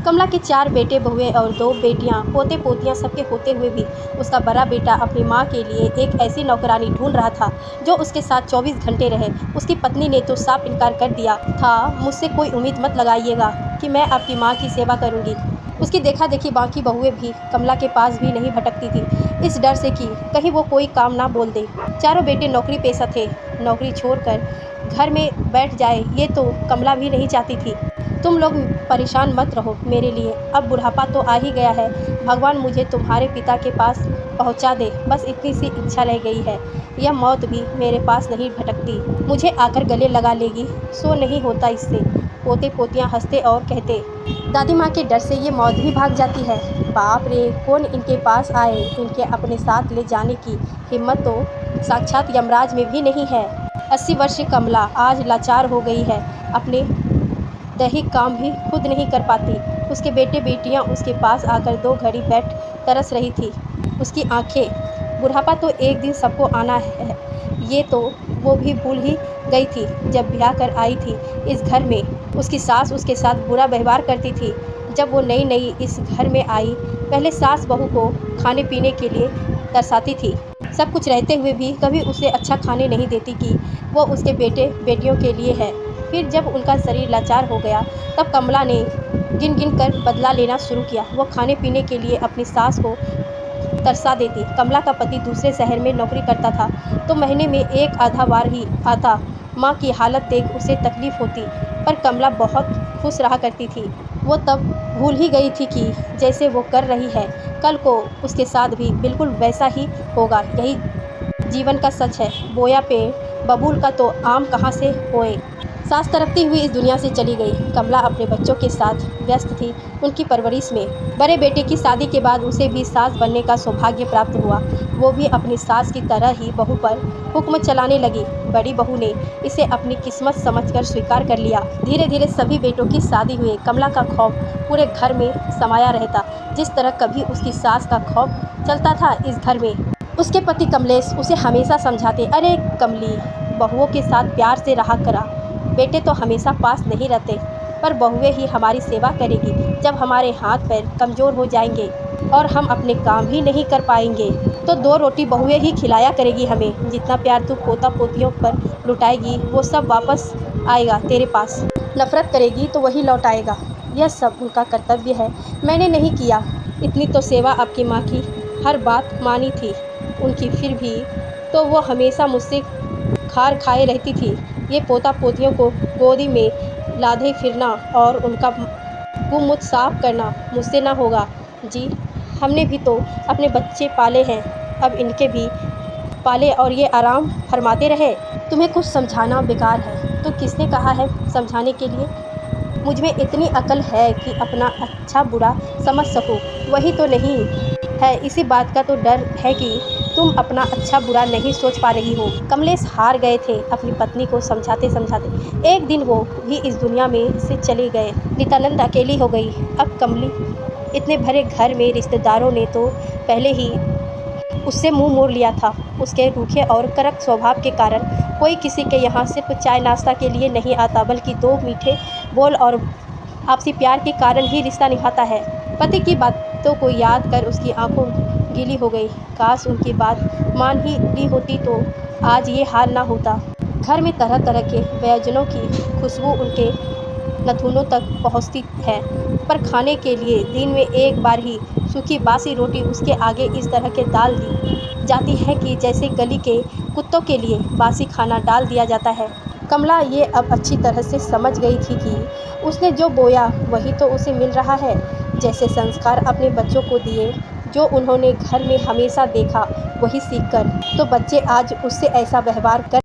कमला के 4 बेटे बहुएं और 2 बेटियां पोते पोतियां सबके होते हुए भी उसका बड़ा बेटा अपनी माँ के लिए एक ऐसी नौकरानी ढूंढ रहा था जो उसके साथ 24 घंटे रहे। उसकी पत्नी ने तो साफ इनकार कर दिया था, मुझसे कोई उम्मीद मत लगाइएगा कि मैं आपकी माँ की सेवा करूँगी। उसकी देखा देखी बाकी बहुएं भी कमला के पास भी नहीं भटकती थी, इस डर से कि कहीं वो कोई काम ना बोल दे। चारों बेटे नौकरी पेशा थे, नौकरी छोड़कर घर में बैठ जाए ये तो कमला भी नहीं चाहती थी। तुम लोग परेशान मत रहो मेरे लिए, अब बुढ़ापा तो आ ही गया है, भगवान मुझे तुम्हारे पिता के पास पहुंचा दे, बस इतनी सी इच्छा रह गई है। यह मौत भी मेरे पास नहीं भटकती, मुझे आकर गले लगा लेगी, सो नहीं होता इससे। पोते पोतियां हंसते और कहते, दादी माँ के डर से ये मौत भी भाग जाती है। बाप रे, कौन इनके पास आए, इनके अपने साथ ले जाने की हिम्मत तो साक्षात यमराज में भी नहीं है। 80 वर्ष कमला आज लाचार हो गई है, अपने दैहिक काम भी खुद नहीं कर पाती। उसके बेटे बेटियां उसके पास आकर 2 घड़ी बैठ तरस रही थी। उसकी आंखें, बुढ़ापा तो एक दिन सबको आना है, ये तो वो भी भूल ही गई थी जब ब्याह कर आई थी इस घर में। उसकी सास उसके साथ बुरा व्यवहार करती थी जब वो नई नई इस घर में आई। पहले सास बहू को खाने पीने के लिए तरसाती थी, सब कुछ रहते हुए भी कभी उसे अच्छा खाने नहीं देती कि वो उसके बेटे बेटियों के लिए है। फिर जब उनका शरीर लाचार हो गया तब कमला ने गिन गिन कर बदला लेना शुरू किया। वो खाने पीने के लिए अपनी सास को तरसा देती। कमला का पति दूसरे शहर में नौकरी करता था तो महीने में एक आधा बार ही आता। माँ की हालत देख उसे तकलीफ होती, पर कमला बहुत खुश रहा करती थी। वो तब भूल ही गई थी कि जैसे वो कर रही है कल को उसके साथ भी बिल्कुल वैसा ही होगा। यही जीवन का सच है, बोया पेड़ बबूल का तो आम कहाँ से होए। सास तड़पती हुई इस दुनिया से चली गई। कमला अपने बच्चों के साथ व्यस्त थी उनकी परवरिश में। बड़े बेटे की शादी के बाद उसे भी सास बनने का सौभाग्य प्राप्त हुआ। वो भी अपनी सास की तरह ही बहू पर हुक्म चलाने लगी। बड़ी बहू ने इसे अपनी किस्मत समझकर स्वीकार कर लिया। धीरे धीरे सभी बेटों की शादी हुई। कमला का खौफ पूरे घर में समाया रहता, जिस तरह कभी उसकी सास का खौफ चलता था इस घर में। उसके पति कमलेश उसे हमेशा समझाते, अरे कमली, बहुओं के साथ प्यार से रहा करा, बेटे तो हमेशा पास नहीं रहते, पर बहुएं ही हमारी सेवा करेगी। जब हमारे हाथ पैर कमज़ोर हो जाएंगे और हम अपने काम ही नहीं कर पाएंगे तो 2 रोटी बहुएं ही खिलाया करेगी हमें। जितना प्यार तू पोता पोतियों पर लुटाएगी वो सब वापस आएगा तेरे पास। नफरत करेगी तो वही लौट आएगा। यह सब उनका कर्तव्य है, मैंने नहीं किया। इतनी तो सेवा आपकी माँ की हर बात मानी थी उनकी, फिर भी तो वो हमेशा मुझसे खार खाए रहती थी। ये पोता पोतियों को गोदी में लादे फिरना और उनका मुँह साफ करना मुझसे ना होगा जी। हमने भी तो अपने बच्चे पाले हैं, अब इनके भी पाले और ये आराम फरमाते रहे। तुम्हें कुछ समझाना बेकार है, तो किसने कहा है समझाने के लिए? मुझ में इतनी अकल है कि अपना अच्छा बुरा समझ सकूं, वही तो नहीं है। इसी बात का तो डर है कि तुम अपना अच्छा बुरा नहीं सोच पा रही हो। कमलेश हार गए थे अपनी पत्नी को समझाते समझाते। एक दिन वो भी इस दुनिया में से चले गए। नित्यानंद अकेली हो गई। अब कमली इतने भरे घर में रिश्तेदारों ने तो पहले ही उससे मुंह मोड़ लिया था। उसके रूखे और कड़क स्वभाव के कारण कोई किसी के यहाँ सिर्फ चाय नाश्ता के लिए नहीं आता, बल्कि 2 मीठे बोल और आपसी प्यार के कारण ही रिश्ता निभाता है। पति की बातों को याद कर उसकी आंखों गीली हो गई। काश उनकी बात मान ही ली होती तो आज ये हाल ना होता। घर में तरह तरह के व्यंजनों की खुशबू उनके नथुनों तक पहुंचती है, पर खाने के लिए दिन में एक बार ही सूखी बासी रोटी उसके आगे इस तरह के डाल दी जाती है कि जैसे गली के कुत्तों के लिए बासी खाना डाल दिया जाता है। कमला ये अब अच्छी तरह से समझ गई थी कि उसने जो बोया वही तो उसे मिल रहा है। जैसे संस्कार अपने बच्चों को दिए, जो उन्होंने घर में हमेशा देखा वही सीखकर तो बच्चे आज उससे ऐसा व्यवहार कर